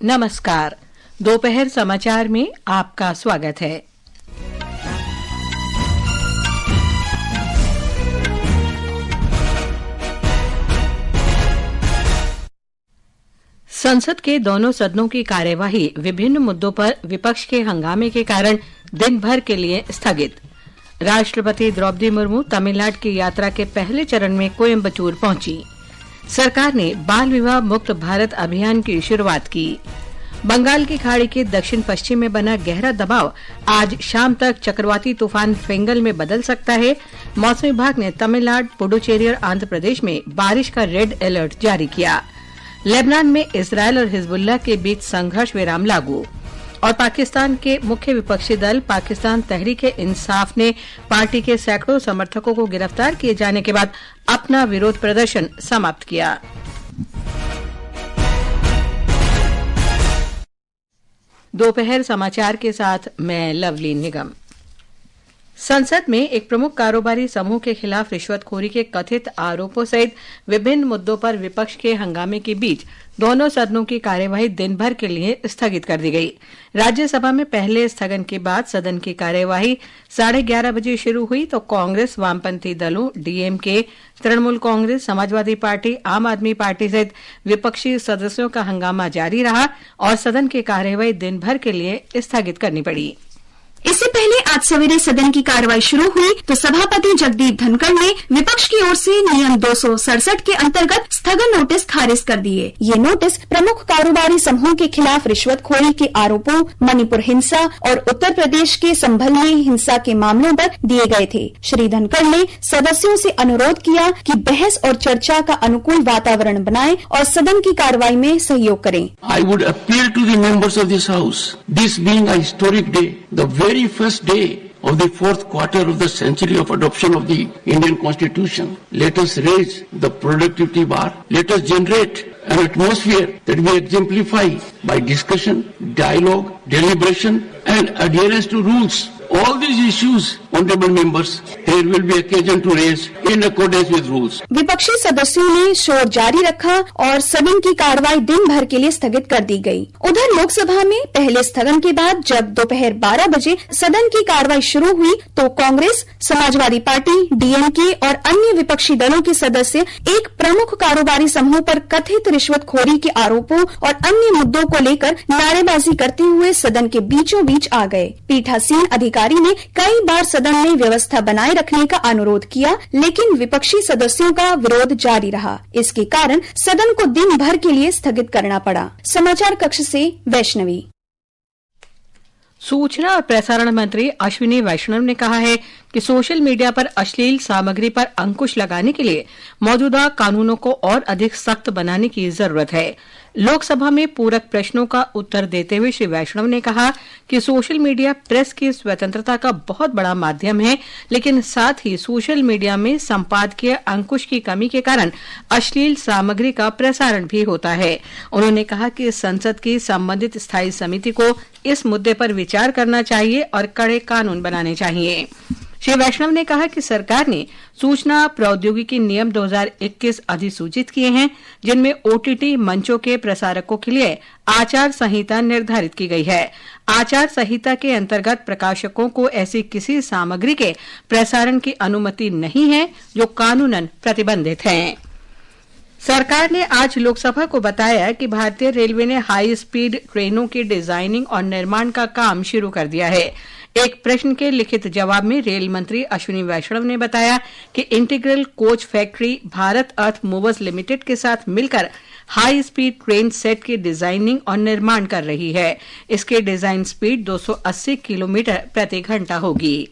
नमस्कार। दोपहर समाचार में आपका स्वागत है। संसद के दोनों सदनों की कार्यवाही विभिन्न मुद्दों पर विपक्ष के हंगामे के कारण दिन भर के लिए स्थगित। राष्ट्रपति द्रौपदी मुर्मू तमिलनाडु की यात्रा के पहले चरण में कोयम्बटूर पहुंची। सरकार ने बाल विवाह मुक्त भारत अभियान की शुरुआत की। बंगाल की खाड़ी के दक्षिण पश्चिम में बना गहरा दबाव आज शाम तक चक्रवाती तूफान फेंगल में बदल सकता है। मौसम विभाग ने तमिलनाडु, पुडुचेरी और आंध्र प्रदेश में बारिश का रेड अलर्ट जारी किया। लेबनान में इजरायल और हिजबुल्लाह के बीच संघर्ष विराम लागू। और पाकिस्तान के मुख्य विपक्षी दल पाकिस्तान तहरीक-ए-इंसाफ ने पार्टी के सैकड़ों समर्थकों को गिरफ्तार किए जाने के बाद अपना विरोध प्रदर्शन समाप्त किया। दोपहर समाचार के साथ मैं लवली निगम। संसद में एक प्रमुख कारोबारी समूह के खिलाफ रिश्वतखोरी के कथित आरोपों सहित विभिन्न मुद्दों पर विपक्ष के हंगामे के बीच दोनों सदनों की कार्यवाही दिन भर के लिए स्थगित कर दी गई। राज्यसभा में पहले स्थगन के बाद सदन की कार्यवाही 11:30 बजे शुरू हुई तो कांग्रेस, वामपंथी दलों, डीएमके, तृणमूल कांग्रेस, समाजवादी पार्टी, आम आदमी पार्टी सहित विपक्षी सदस्यों का हंगामा जारी रहा और सदन की कार्यवाही दिन भर के लिए स्थगित करनी पड़ी। इससे पहले आज सवेरे सदन की कार्रवाई शुरू हुई तो सभापति जगदीप धनखड़ ने विपक्ष की ओर से नियम 267 के अंतर्गत स्थगन नोटिस खारिज कर दिए। ये नोटिस प्रमुख कारोबारी समूह के खिलाफ रिश्वतखोरी के आरोपों, मणिपुर हिंसा और उत्तर प्रदेश के संभल में हिंसा के मामलों पर दिए गए थे। श्री धनखड़ ने सदस्यों से अनुरोध किया कि बहस और चर्चा का अनुकूल वातावरण बनाएं और सदन की कार्रवाई में सहयोग करें। I would appeal to the members of this house, this being a historic day, the very first day of the fourth quarter of the century of adoption of the Indian Constitution. Let us raise the productivity bar. Let us generate an atmosphere that we exemplify by discussion, dialogue, deliberation and adherence to rules. All these issues, honorable members, there will be occasion to raise in accordance with rules. विपक्षी सदस्यों ने शोर जारी रखा और सदन की कार्रवाई दिन भर के लिए स्थगित कर दी गई। उधर लोकसभा में पहले स्थगन के बाद जब दोपहर 12 बजे सदन की कार्रवाई शुरू हुई तो कांग्रेस, समाजवादी पार्टी, डीएमके और अन्य विपक्षी दलों के सदस्य एक प्रमुख कारोबारी समूह पर कथित रिश्वतखोरी के आरोपों और अन्य मुद्दों को लेकर नारेबाजी करते हुए सदन के बीचों बीच आ गए। पीठासीन अधिकारी ने कई बार सदन में व्यवस्था बनाए रखने का अनुरोध किया, लेकिन विपक्षी सदस्यों का विरोध जारी रहा। इसके कारण सदन को दिन भर के लिए स्थगित करना पड़ा। समाचार कक्ष से वैष्णवी। सूचना और प्रसारण मंत्री अश्विनी वैष्णव ने कहा है कि सोशल मीडिया पर अश्लील सामग्री पर अंकुश लगाने के लिए मौजूदा कानूनों को और अधिक सख्त बनाने की जरूरत है। लोकसभा में पूरक प्रश्नों का उत्तर देते हुए श्री वैष्णव ने कहा कि सोशल मीडिया प्रेस की स्वतंत्रता का बहुत बड़ा माध्यम है, लेकिन साथ ही सोशल मीडिया में संपादकीय अंकुश की कमी के कारण अश्लील सामग्री का प्रसारण भी होता है। उन्होंने कहा कि संसद की संबंधित स्थायी समिति को इस मुद्दे पर विचार करना चाहिए और कड़े कानून बनाने चाहिए। श्री वैष्णव ने कहा कि सरकार ने सूचना प्रौद्योगिकी नियम 2021 अधिसूचित किए हैं, जिनमें ओटीटी मंचों के प्रसारकों के लिए आचार संहिता निर्धारित की गई है। आचार संहिता के अंतर्गत प्रकाशकों को ऐसी किसी सामग्री के प्रसारण की अनुमति नहीं है जो कानूनन प्रतिबंधित है। सरकार ने आज लोकसभा को बताया कि भारतीय रेलवे ने हाई स्पीड ट्रेनों की डिजाइनिंग और निर्माण का काम शुरू कर दिया है। एक प्रश्न के लिखित जवाब में रेल मंत्री अश्विनी वैष्णव ने बताया कि इंटीग्रल कोच फैक्ट्री भारत अर्थ मूवर्स लिमिटेड के साथ मिलकर हाई स्पीड ट्रेन सेट की डिजाइनिंग और निर्माण कर रही है। इसकी डिजाइन स्पीड 280 किलोमीटर प्रति घंटा होगी।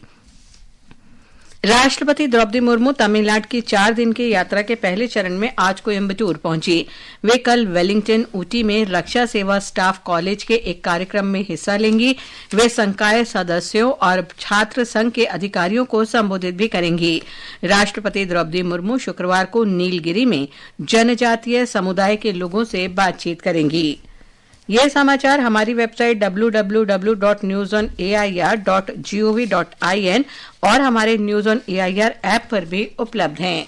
राष्ट्रपति द्रौपदी मुर्मू तमिलनाडु की 4 दिन की यात्रा के पहले चरण में आज कोयम्बटूर पहुंची। वे कल वेलिंगटन ऊटी में रक्षा सेवा स्टाफ कॉलेज के एक कार्यक्रम में हिस्सा लेंगी। वे संकाय सदस्यों और छात्र संघ के अधिकारियों को संबोधित भी करेंगी। राष्ट्रपति द्रौपदी मुर्मू शुक्रवार को नीलगिरी में जनजातीय समुदाय के लोगों से बातचीत करेंगी। ये समाचार हमारी वेबसाइट www.newsonair.gov.in और हमारे न्यूज ऑन एआईआर ऐप पर भी उपलब्ध हैं।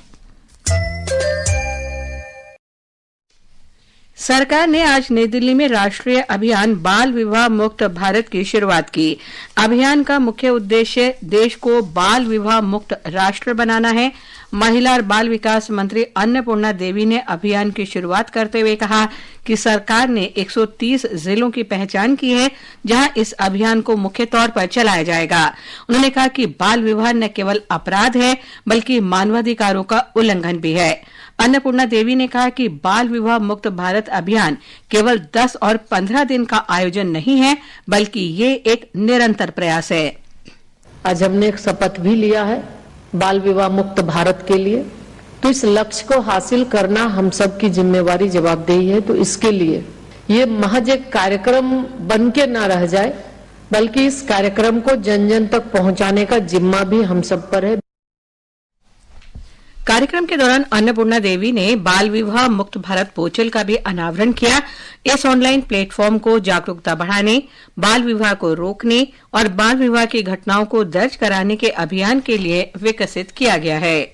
सरकार ने आज नई दिल्ली में राष्ट्रीय अभियान बाल विवाह मुक्त भारत की शुरुआत की। अभियान का मुख्य उद्देश्य देश को बाल विवाह मुक्त राष्ट्र बनाना है। महिला और बाल विकास मंत्री अन्नपूर्णा देवी ने अभियान की शुरुआत करते हुए कहा कि सरकार ने 130 जिलों की पहचान की है जहां इस अभियान को मुख्य तौर पर चलाया जाएगा। उन्होंने कहा कि बाल विवाह न केवल अपराध है बल्कि मानवाधिकारों का उल्लंघन भी है। अन्नपूर्णा देवी ने कहा कि बाल विवाह मुक्त भारत अभियान केवल 10 और 15 दिन का आयोजन नहीं है बल्कि ये एक निरंतर प्रयास है। आज हमने एक शपथ भी लिया है बाल विवाह मुक्त भारत के लिए, तो इस लक्ष्य को हासिल करना हम सब की जिम्मेवारी जवाबदेही है। तो इसके लिए ये महज एक कार्यक्रम बन के न रह जाए बल्कि इस कार्यक्रम को जन जन तक पहुंचाने का जिम्मा भी हम सब पर है। कार्यक्रम के दौरान अन्नपूर्णा देवी ने बाल विवाह मुक्त भारत पोर्टल का भी अनावरण किया। इस ऑनलाइन प्लेटफॉर्म को जागरूकता बढ़ाने, बाल विवाह को रोकने और बाल विवाह की घटनाओं को दर्ज कराने के अभियान के लिए विकसित किया गया है।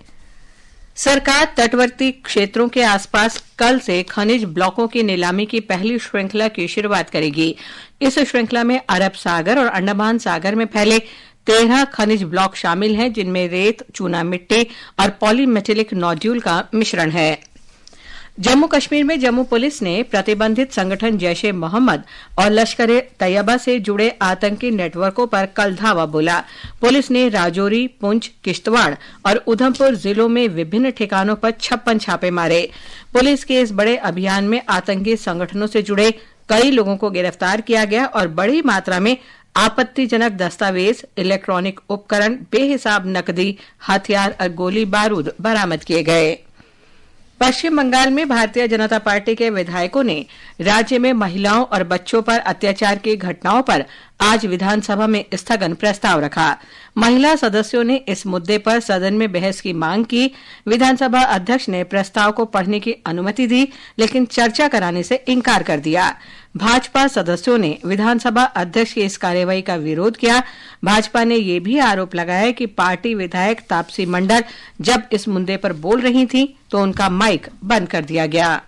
सरकार तटवर्ती क्षेत्रों के आसपास कल से खनिज ब्लॉकों की नीलामी की पहली श्रृंखला की शुरुआत करेगी। इस श्रृंखला में अरब सागर और अंडमान सागर में फैले 13 खनिज ब्लॉक शामिल हैं जिनमें रेत, चूना मिट्टी और पॉलीमेटेलिक नोड्यूल का मिश्रण है। जम्मू कश्मीर में जम्मू पुलिस ने प्रतिबंधित संगठन जैश ए मोहम्मद और लश्कर ए तैयबा से जुड़े आतंकी नेटवर्कों पर कल धावा बोला। पुलिस ने राजौरी, पुंछ, किश्तवाड़ और उधमपुर जिलों में विभिन्न ठिकानों पर 56 छापे मारे। पुलिस के इस बड़े अभियान में आतंकी संगठनों से जुड़े कई लोगों को गिरफ्तार किया गया और बड़ी मात्रा में आपत्तिजनक दस्तावेज, इलेक्ट्रॉनिक उपकरण, बेहिसाब नकदी, हथियार और गोली बारूद बरामद किए गए। पश्चिम बंगाल में भारतीय जनता पार्टी के विधायकों ने राज्य में महिलाओं और बच्चों पर अत्याचार की घटनाओं पर आज विधानसभा में स्थगन प्रस्ताव रखा। महिला सदस्यों ने इस मुद्दे पर सदन में बहस की मांग की। विधानसभा अध्यक्ष ने प्रस्ताव को पढ़ने की अनुमति दी लेकिन चर्चा कराने से इनकार कर दिया। भाजपा सदस्यों ने विधानसभा अध्यक्ष की इस कार्यवाही का विरोध किया। भाजपा ने यह भी आरोप लगाया कि पार्टी विधायक तापसी मंडल जब इस मुद्दे पर बोल रही थी तो उनका माइक बंद कर दिया गया।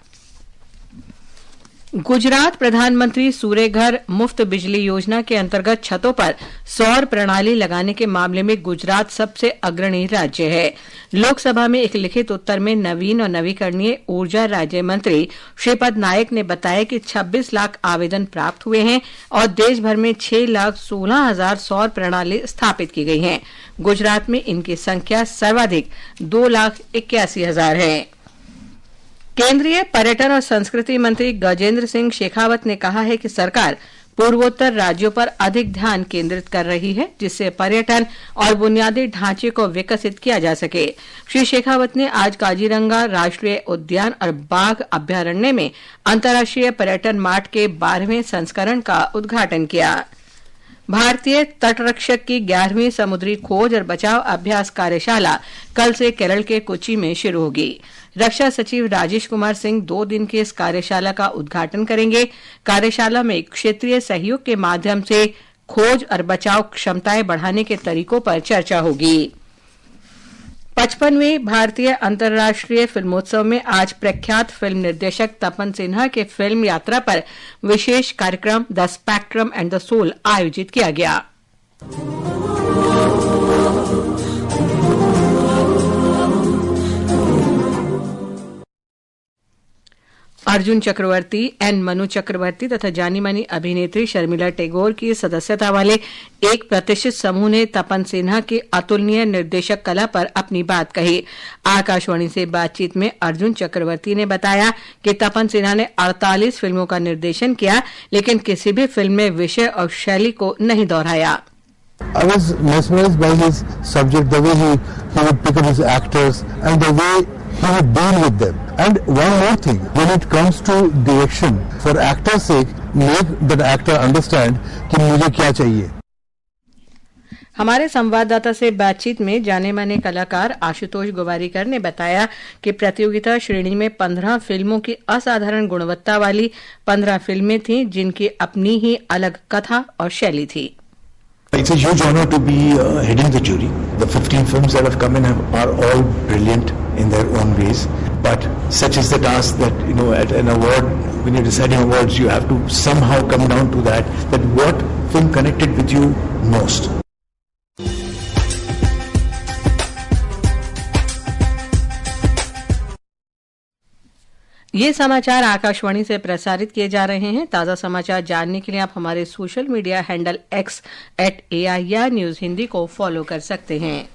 गुजरात प्रधानमंत्री सूर्य घर मुफ्त बिजली योजना के अंतर्गत छतों पर सौर प्रणाली लगाने के मामले में गुजरात सबसे अग्रणी राज्य है। लोकसभा में एक लिखित उत्तर में नवीन और नवीकरणीय ऊर्जा राज्य मंत्री श्रीपद नायक ने बताया कि 26 लाख आवेदन प्राप्त हुए हैं और देश भर में 6,16,000 सौर प्रणाली स्थापित की गई हैं। गुजरात में इनकी संख्या सर्वाधिक 2,81,000 है। केंद्रीय पर्यटन और संस्कृति मंत्री गजेंद्र सिंह शेखावत ने कहा है कि सरकार पूर्वोत्तर राज्यों पर अधिक ध्यान केंद्रित कर रही है जिससे पर्यटन और बुनियादी ढांचे को विकसित किया जा सके। श्री शेखावत ने आज काजीरंगा राष्ट्रीय उद्यान और बाघ अभ्यारण्य में अंतर्राष्ट्रीय पर्यटन मार्ट के 12वें संस्करण का उद्घाटन किया। भारतीय तटरक्षक की 11वीं समुद्री खोज और बचाव अभ्यास कार्यशाला कल से केरल के कोच्चि में शुरू होगी। रक्षा सचिव राजेश कुमार सिंह 2 दिन की इस कार्यशाला का उद्घाटन करेंगे। कार्यशाला में क्षेत्रीय सहयोग के माध्यम से खोज और बचाव क्षमताएं बढ़ाने के तरीकों पर चर्चा होगी। 55वें भारतीय अंतर्राष्ट्रीय फिल्मोत्सव में आज प्रख्यात फिल्म निर्देशक तपन सिन्हा के फिल्म यात्रा पर विशेष कार्यक्रम the spectrum and the soul आयोजित किया गया। अर्जुन चक्रवर्ती, एन मनु चक्रवर्ती तथा जानी मानी अभिनेत्री शर्मिला टैगोर की सदस्यता वाले एक प्रतिष्ठित समूह ने तपन सिन्हा की अतुलनीय निर्देशक कला पर अपनी बात कही। आकाशवाणी से बातचीत में अर्जुन चक्रवर्ती ने बताया कि तपन सिन्हा ने 48 फिल्मों का निर्देशन किया लेकिन किसी भी फिल्म में विषय और शैली को नहीं दोहराया। I was mesmerized by his subject, the way he would pick up his actors and the way he would deal with them. And one more thing, when it comes to direction, for actor's sake, make that actor understand कि मुझे क्या चाहिए। हमारे संवाददाता से बातचीत में जाने माने कलाकार आशुतोष गोवारीकर ने बताया कि प्रतियोगिता श्रेणी में 15 फिल्मों की असाधारण गुणवत्ता वाली 15 फिल्में थीं जिनकी अपनी ही अलग कथा और शैली थी। It's a huge honor to be heading the jury. The 15 films that have come in are all brilliant in their own ways. But such is the task that, at an award when you're deciding awards, you have to somehow come down to that what film connected with you most. ये समाचार आकाशवाणी से प्रसारित किए जा रहे हैं। ताजा समाचार जानने के लिए आप हमारे social media handle x@AIR news Hindi को फॉलो कर सकते हैं।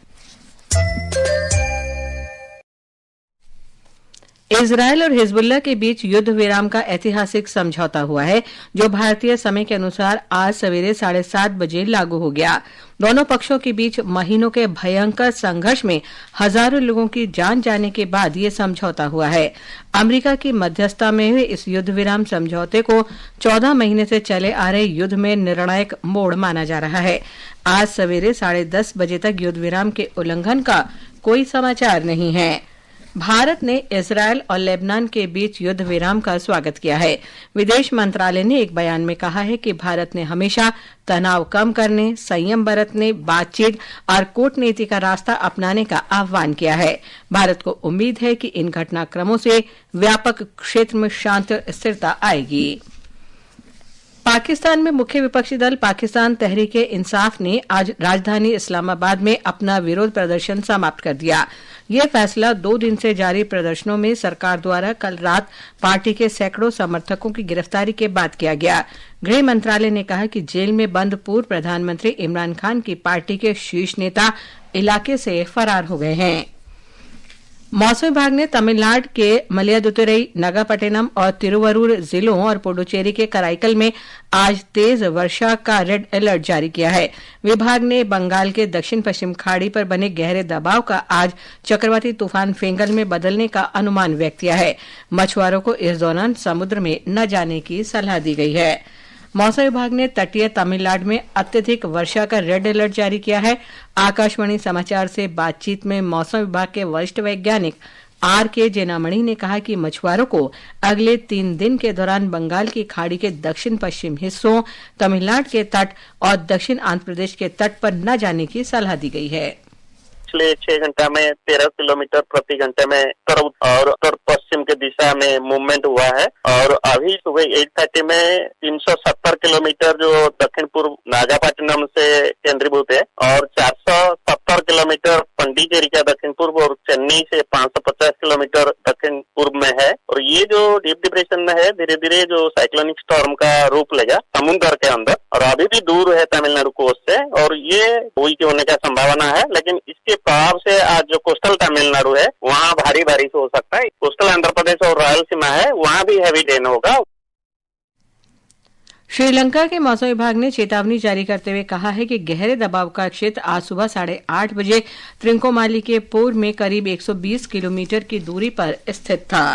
इजरायल और हिजबुल्लाह के बीच युद्ध विराम का ऐतिहासिक समझौता हुआ है, जो भारतीय समय के अनुसार आज सवेरे 7:30 बजे लागू हो गया। दोनों पक्षों के बीच महीनों के भयंकर संघर्ष में हजारों लोगों की जान जाने के बाद ये समझौता हुआ है। अमेरिका की मध्यस्थता में हुए इस युद्ध विराम समझौते को 14 महीने से चले आ रहे युद्ध में निर्णायक मोड़ माना जा रहा है। आज सवेरे 10:30 बजे तक युद्ध विराम के उल्लंघन का कोई समाचार नहीं है। भारत ने इजरायल और लेबनान के बीच युद्ध विराम का स्वागत किया है। विदेश मंत्रालय ने एक बयान में कहा है कि भारत ने हमेशा तनाव कम करने, संयम बरतने, बातचीत और कूटनीति का रास्ता अपनाने का आह्वान किया है। भारत को उम्मीद है कि इन घटनाक्रमों से व्यापक क्षेत्र में शांति और स्थिरता आएगी। पाकिस्तान में मुख्य विपक्षी दल पाकिस्तान तहरीक-ए-इंसाफ ने आज राजधानी इस्लामाबाद में अपना विरोध प्रदर्शन समाप्त कर दिया। यह फैसला 2 दिन से जारी प्रदर्शनों में सरकार द्वारा कल रात पार्टी के सैकड़ों समर्थकों की गिरफ्तारी के बाद किया गया। गृह मंत्रालय ने कहा कि जेल में बंद पूर्व प्रधानमंत्री इमरान खान की पार्टी के शीर्ष नेता इलाके से फरार हो गए हैं। मौसम विभाग ने तमिलनाडु के मलयादुतुरई, नागापट्टिनम और तिरुवरूर जिलों और पुडुचेरी के कराईकल में आज तेज वर्षा का रेड अलर्ट जारी किया है। विभाग ने बंगाल के दक्षिण पश्चिम खाड़ी पर बने गहरे दबाव का आज चक्रवाती तूफान फेंगल में बदलने का अनुमान व्यक्त किया है। मछुआरों को इस दौरान समुद्र में न जाने की सलाह दी गई है। मौसम विभाग ने तटीय तमिलनाडु में अत्यधिक वर्षा का रेड अलर्ट जारी किया है। आकाशवाणी समाचार से बातचीत में मौसम विभाग के वरिष्ठ वैज्ञानिक RK जेनामणि ने कहा कि मछुआरों को अगले 3 दिन के दौरान बंगाल की खाड़ी के दक्षिण पश्चिम हिस्सों, तमिलनाडु के तट और दक्षिण आंध्र प्रदेश के तट पर न जाने की सलाह दी गई है। पिछले 6 घंटा में 13 किलोमीटर प्रति घंटे में उत्तर पश्चिम के दिशा में मूवमेंट हुआ है और अभी सुबह 8:30 में 370 किलोमीटर जो दक्षिण पूर्व नागापट्टिनम से केंद्रीभूत है और 470 किलोमीटर पंडिचेरी का दक्षिण पूर्व और चेन्नई से 550 किलोमीटर दक्षिण पूर्व में है। और ये जो डीप डिप्रेशन में है, धीरे धीरे जो साइक्लोनिक स्टॉर्म का रूप लेगा समुद्र के अंदर और अभी भी दूर है तमिलनाडु कोस्ट से और ये हुई के होने का संभावना है। लेकिन इसके प्रभाव से आज जो कोस्टल तमिलनाडु है वहाँ भारी बारिश हो सकता है। कोस्टल आंध्र प्रदेश और रायलसीमा है वहाँ भी हैवी रेन होगा। श्रीलंका के मौसम विभाग ने चेतावनी जारी करते हुए कहा है कि गहरे दबाव का क्षेत्र आज सुबह 8:30 बजे त्रिंकोमाली के पूर्व में करीब 120 किलोमीटर की दूरी पर स्थित था।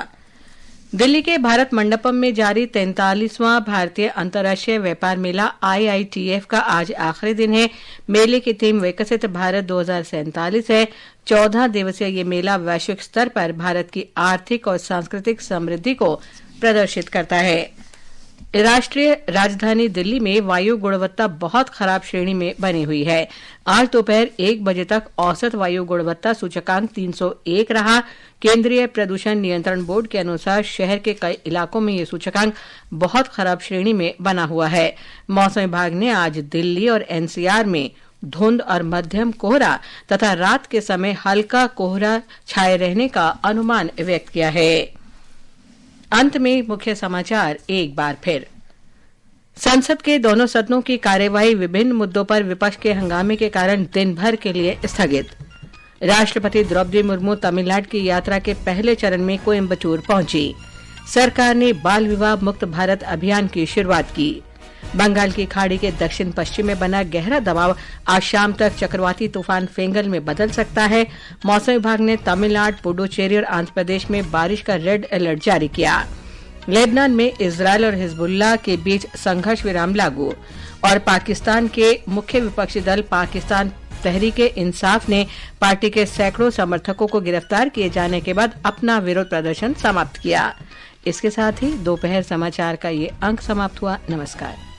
दिल्ली के भारत मंडपम में जारी 43वां भारतीय अंतर्राष्ट्रीय व्यापार मेला IITF का आज आखिरी दिन है। मेले की थीम विकसित भारत 2047 है। 14 दिवसीय ये मेला वैश्विक स्तर पर भारत की आर्थिक और सांस्कृतिक समृद्धि को प्रदर्शित करता है। राष्ट्रीय राजधानी दिल्ली में वायु गुणवत्ता बहुत खराब श्रेणी में बनी हुई है। आज दोपहर 1 बजे तक औसत वायु गुणवत्ता सूचकांक 301 रहा। केंद्रीय प्रदूषण नियंत्रण बोर्ड के अनुसार शहर के कई इलाकों में ये सूचकांक बहुत खराब श्रेणी में बना हुआ है। मौसम विभाग ने आज दिल्ली और NCR में धुंध और मध्यम कोहरा तथा रात के समय हल्का कोहरा छाए रहने का अनुमान व्यक्त किया है। अंत में मुख्य समाचार एक बार फिर। संसद के दोनों सदनों की कार्यवाही विभिन्न मुद्दों पर विपक्ष के हंगामे के कारण दिन भर के लिए स्थगित। राष्ट्रपति द्रौपदी मुर्मू तमिलनाडु की यात्रा के पहले चरण में कोयम्बटूर पहुंची। सरकार ने बाल विवाह मुक्त भारत अभियान की शुरुआत की। बंगाल की खाड़ी के दक्षिण पश्चिम में बना गहरा दबाव आज शाम तक चक्रवाती तूफान फेंगल में बदल सकता है। मौसम विभाग ने तमिलनाडु, पुडुचेरी और आंध्र प्रदेश में बारिश का रेड अलर्ट जारी किया। लेबनान में इजरायल और हिजबुल्लाह के बीच संघर्ष विराम लागू और पाकिस्तान के मुख्य विपक्षी दल पाकिस्तान तहरीक-ए-इंसाफ ने पार्टी के सैकड़ों समर्थकों को गिरफ्तार किए जाने के बाद अपना विरोध प्रदर्शन समाप्त किया। इसके साथ ही दोपहर समाचार का ये अंक समाप्त हुआ। नमस्कार।